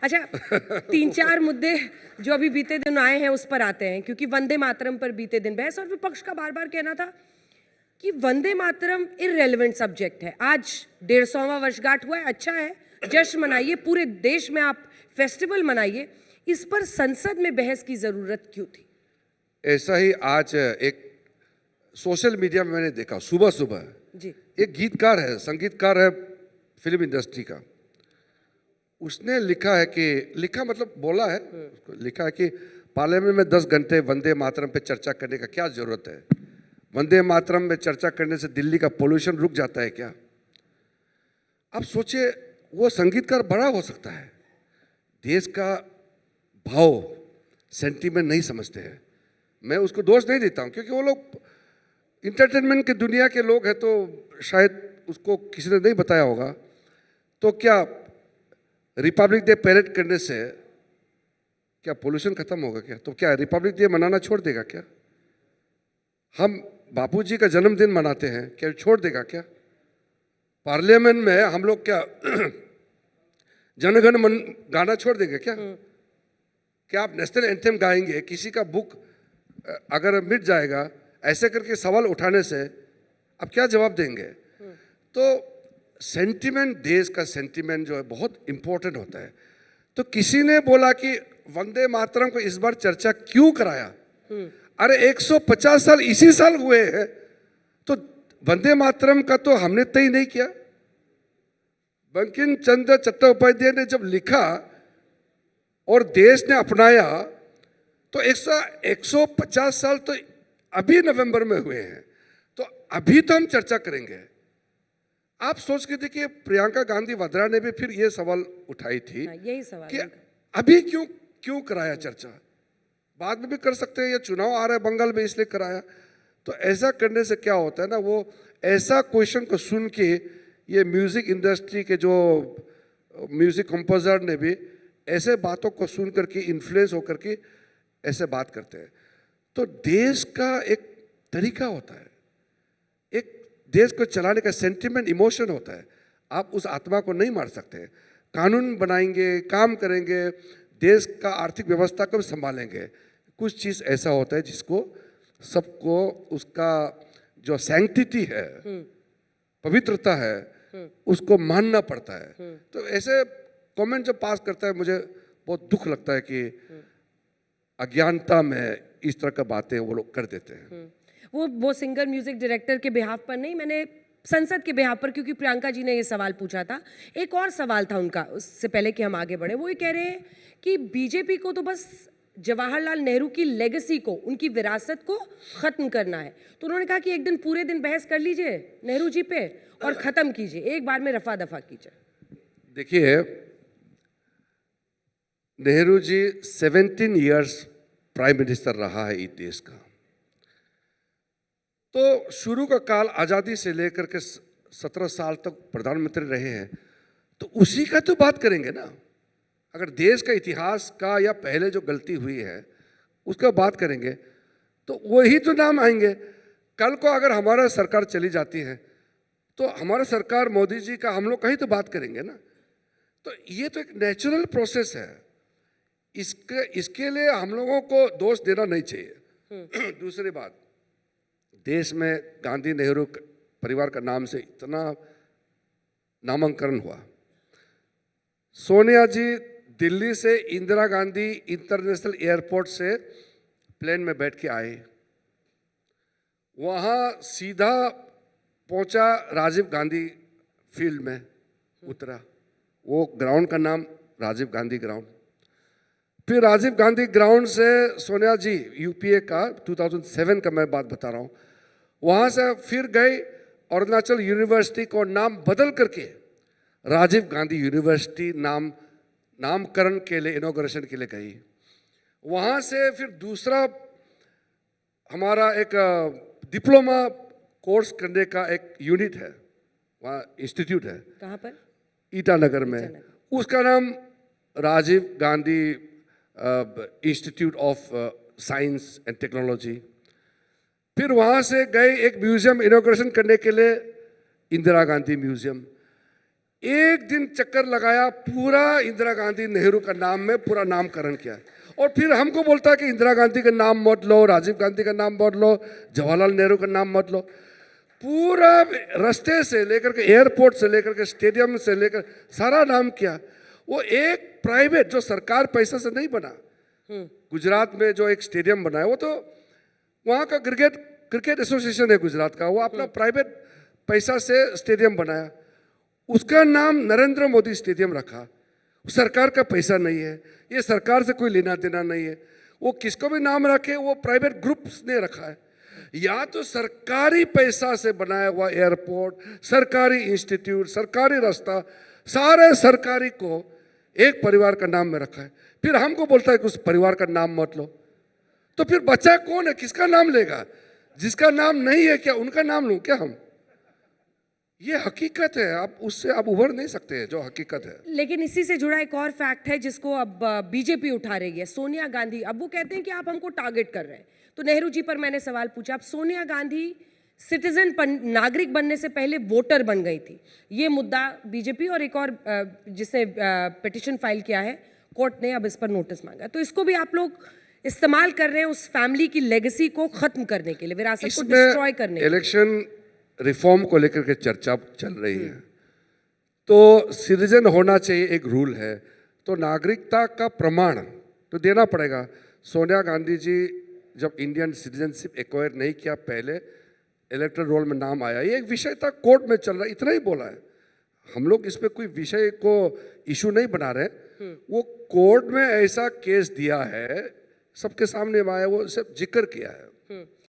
अच्छा, 3-4 मुद्दे जो अभी बीते दिन आए हैं उस पर आते हैं, क्योंकि वंदे मातरम पर बीते दिन बहस, और विपक्ष का बार बार कहना था कि वंदे मातरम इररेलेवेंट सब्जेक्ट है। आज 150वां वर्षगांठ हुआ है, अच्छा है, जश्न मनाइए, पूरे देश में आप फेस्टिवल मनाइए, इस पर संसद में बहस की जरूरत क्यों थी? ऐसा ही आज एक सोशल मीडिया में मैंने देखा सुबह सुबह जी। एक गीतकार है, संगीतकार है फिल्म इंडस्ट्री का, उसने लिखा है कि, लिखा मतलब बोला है, लिखा है कि पार्लियामेंट में 10 घंटे वंदे मातरम पे चर्चा करने का क्या जरूरत है? वंदे मातरम में चर्चा करने से दिल्ली का पोल्यूशन रुक जाता है क्या? आप सोचिए, वो संगीतकार बड़ा हो सकता है, देश का भाव सेंटीमेंट नहीं समझते हैं। मैं उसको दोष नहीं देता हूँ, क्योंकि वो लोग इंटरटेनमेंट की दुनिया के लोग हैं, तो शायद उसको किसी ने नहीं बताया होगा। तो क्या रिपब्लिक डे पैरेड करने से क्या पोल्यूशन खत्म होगा क्या? तो क्या रिपब्लिक डे मनाना छोड़ देगा क्या? हम बापूजी का जन्मदिन मनाते हैं, क्या छोड़ देगा क्या? पार्लियामेंट में हम लोग क्या जनगण मन गाना छोड़ देंगे क्या? क्या आप नेशनल एंथम गाएंगे? किसी का बुक अगर मिट जाएगा, ऐसे करके सवाल उठाने से आप क्या जवाब देंगे? तो सेंटिमेंट, देश का सेंटिमेंट जो है बहुत इंपॉर्टेंट होता है। तो किसी ने बोला कि वंदे मातरम को इस बार चर्चा क्यों कराया? अरे 150 साल इसी साल हुए हैं, तो वंदे मातरम का तो हमने तय नहीं किया। बंकिम चंद्र चट्टोपाध्याय ने जब लिखा और देश ने अपनाया, तो 150 साल तो अभी नवंबर में हुए हैं, तो अभी तो हम चर्चा करेंगे। आप सोच के देखिए, प्रियंका गांधी वाड्रा ने भी फिर ये सवाल उठाई थी, यही सवाल कि अभी क्यों कराया चर्चा? बाद में भी कर सकते हैं, या चुनाव आ रहा है बंगाल में इसलिए कराया। तो ऐसा करने से क्या होता है ना, वो ऐसा क्वेश्चन को सुन के ये म्यूजिक इंडस्ट्री के जो म्यूजिक कंपोजर ने भी ऐसे बातों को सुन करके इन्फ्लुएंस होकर के ऐसे बात करते हैं। तो देश का एक तरीका होता है, एक देश को चलाने का सेंटिमेंट, इमोशन होता है। आप उस आत्मा को नहीं मार सकते। कानून बनाएंगे, काम करेंगे, देश का आर्थिक व्यवस्था को भी संभालेंगे। कुछ चीज़ ऐसा होता है जिसको सबको उसका जो सैंक्टिटी है, पवित्रता है, उसको मानना पड़ता है। तो ऐसे कमेंट जब पास करता है, मुझे बहुत दुख लगता है कि अज्ञानता में इस तरह का बातें वो लोग कर देते हैं। वो सिंगर म्यूजिक डायरेक्टर के बिहाफ पर नहीं, मैंने संसद के बिहाफ पर, क्योंकि प्रियंका जी ने ये सवाल पूछा था। एक और सवाल था उनका, उससे पहले कि हम आगे बढ़े। वो ये कह रहे हैं कि बीजेपी को तो बस जवाहरलाल नेहरू की लेगेसी को, उनकी विरासत को खत्म करना है। तो उन्होंने कहा कि एक दिन पूरे दिन बहस कर लीजिए नेहरू जी पे और खत्म कीजिए, एक बार में रफा दफा कीजिए। देखिए, Nehru ji 17 years prime minister रहा है इस देश का। तो शुरू का काल आज़ादी से लेकर के 17 साल तक प्रधानमंत्री रहे हैं, तो उसी का तो बात करेंगे ना। अगर देश का इतिहास का या पहले जो गलती हुई है उसका बात करेंगे, तो वही तो नाम आएंगे। कल को अगर हमारा सरकार चली जाती है, तो हमारा सरकार मोदी जी का हम लोग कहीं तो बात करेंगे ना। तो ये तो एक नेचुरल प्रोसेस है, इसके लिए हम लोगों को दोष देना नहीं चाहिए। दूसरी बात, देश में गांधी नेहरू परिवार का नाम से इतना नामांकन हुआ। सोनिया जी दिल्ली से इंदिरा गांधी इंटरनेशनल एयरपोर्ट से प्लेन में बैठ के आए, वहाँ सीधा पहुँचा राजीव गांधी फील्ड में उतरा। वो ग्राउंड का नाम राजीव गांधी ग्राउंड। फिर राजीव गांधी ग्राउंड से सोनिया जी, यूपीए का 2007 का मैं बात बता रहा हूँ, वहाँ से फिर गए अरुणाचल यूनिवर्सिटी को नाम बदल करके राजीव गांधी यूनिवर्सिटी नामकरण के लिए, इनॉग्रेशन के लिए गई। वहाँ से फिर दूसरा हमारा एक डिप्लोमा कोर्स करने का एक यूनिट है, वहाँ इंस्टीट्यूट है। कहाँ पर? ईटानगर में। उसका नाम Rajiv Gandhi institute of science and technology. फिर वहाँ से गए एक म्यूजियम इनॉग्रेशन करने के लिए, इंदिरा गांधी म्यूजियम। एक दिन चक्कर लगाया, पूरा इंदिरा गांधी नेहरू का नाम में पूरा नामकरण किया, और फिर हमको बोलता है कि इंदिरा गांधी का नाम मत लो, राजीव गांधी का नाम मत लो, जवाहरलाल नेहरू का नाम मत लो। पूरा रास्ते से लेकर के, एयरपोर्ट से लेकर के, स्टेडियम से लेकर सारा नाम किया। वो एक प्राइवेट, जो सरकार पैसा से नहीं बना, गुजरात में जो एक स्टेडियम बना है, वो तो वहाँ का क्रिकेट एसोसिएशन है गुजरात का, वो अपना प्राइवेट पैसा से स्टेडियम बनाया, उसका नाम नरेंद्र मोदी स्टेडियम रखा। सरकार का पैसा नहीं है, ये सरकार से कोई लेना देना नहीं है, वो किसको भी नाम रखे, वो प्राइवेट ग्रुप्स ने रखा है। या तो सरकारी पैसा से बनाया हुआ एयरपोर्ट, सरकारी इंस्टीट्यूट, सरकारी रास्ता, सारे सरकारी को एक परिवार का नाम में रखा है, फिर हमको बोलता है कि उस परिवार का नाम मत लो। तो फिर बच्चा कौन है, किसका नाम लेगा? जिसका नाम नहीं है, क्या उनका नाम लूं क्या हम? ये हकीकत है, आप उससे आप उभर नहीं सकते हैं, जो हकीकत है। लेकिन इसी से जुड़ा एक और फैक्ट है जिसको अब बीजेपी उठा रही है, सोनिया गांधी। अब वो कहते हैं कि आप हमको टारगेट कर रहे हैं। तो नेहरू जी पर मैंने सवाल पूछा, अब सोनिया गांधी सिटीजन नागरिक बनने से पहले वोटर बन गई थी। ये मुद्दा बीजेपी और एक और जिसने पिटिशन फाइल किया है, कोर्ट ने अब इस पर नोटिस मांगा। तो इसको भी आप लोग इस्तेमाल कर रहे हैं उस फैमिली की लेगेसी को खत्म करने के लिए, विरासत को डिस्ट्रॉय करने के लिए। इलेक्शन रिफॉर्म को लेकर के चर्चा चल रही है, तो सिटीजन होना चाहिए, एक रूल है, तो नागरिकता का प्रमाण तो देना पड़ेगा। सोनिया गांधी जी जब इंडियन सिटीजनशिप एक्वायर नहीं किया, पहले इलेक्टोरल रोल में नाम आया, ये एक विषय था, कोर्ट में चल रहा है, इतना ही बोला है। हम लोग इस पे कोई विषय को इशू नहीं बना रहे, वो कोर्ट में ऐसा केस दिया है, सबके सामने आया, वो सब जिक्र किया है।